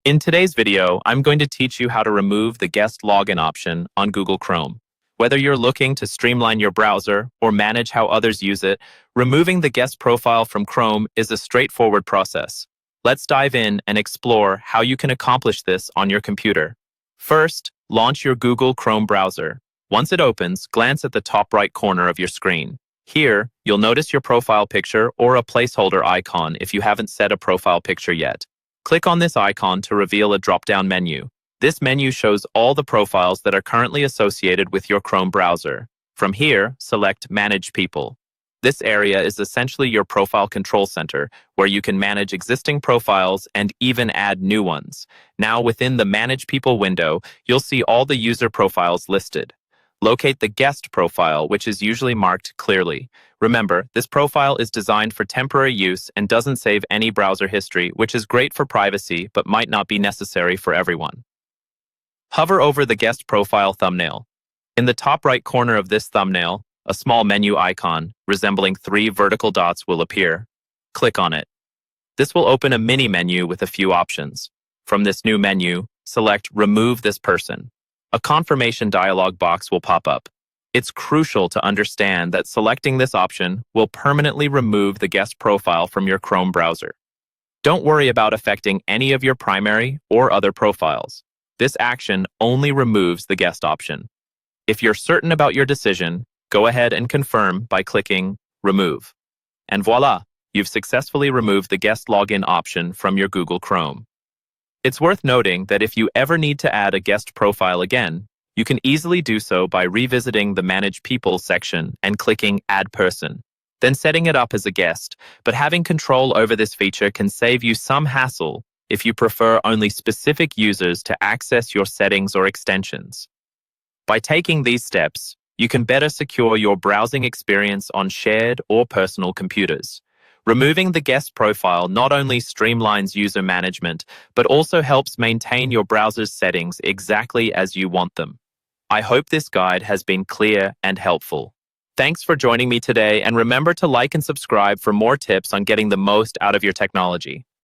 In today's video, I'm going to teach you how to remove the guest login option on Google Chrome. Whether you're looking to streamline your browser or manage how others use it, removing the guest profile from Chrome is a straightforward process. Let's dive in and explore how you can accomplish this on your computer. First, launch your Google Chrome browser. Once it opens, glance at the top right corner of your screen. Here, you'll notice your profile picture or a placeholder icon if you haven't set a profile picture yet. Click on this icon to reveal a drop-down menu. This menu shows all the profiles that are currently associated with your Chrome browser. From here, select Manage People. This area is essentially your profile control center, where you can manage existing profiles and even add new ones. Now, within the Manage People window, you'll see all the user profiles listed. Locate the guest profile, which is usually marked clearly. Remember, this profile is designed for temporary use and doesn't save any browser history, which is great for privacy but might not be necessary for everyone. Hover over the guest profile thumbnail. In the top right corner of this thumbnail, a small menu icon resembling 3 vertical dots will appear. Click on it. This will open a mini menu with a few options. From this new menu, select Remove this person. A confirmation dialog box will pop up. It's crucial to understand that selecting this option will permanently remove the guest profile from your Chrome browser. Don't worry about affecting any of your primary or other profiles. This action only removes the guest option. If you're certain about your decision, go ahead and confirm by clicking Remove. And voila, you've successfully removed the guest login option from your Google Chrome. It's worth noting that if you ever need to add a guest profile again, you can easily do so by revisiting the Manage People section and clicking Add Person, then setting it up as a guest. But having control over this feature can save you some hassle if you prefer only specific users to access your settings or extensions. By taking these steps, you can better secure your browsing experience on shared or personal computers. Removing the guest profile not only streamlines user management, but also helps maintain your browser's settings exactly as you want them. I hope this guide has been clear and helpful. Thanks for joining me today, and remember to like and subscribe for more tips on getting the most out of your technology.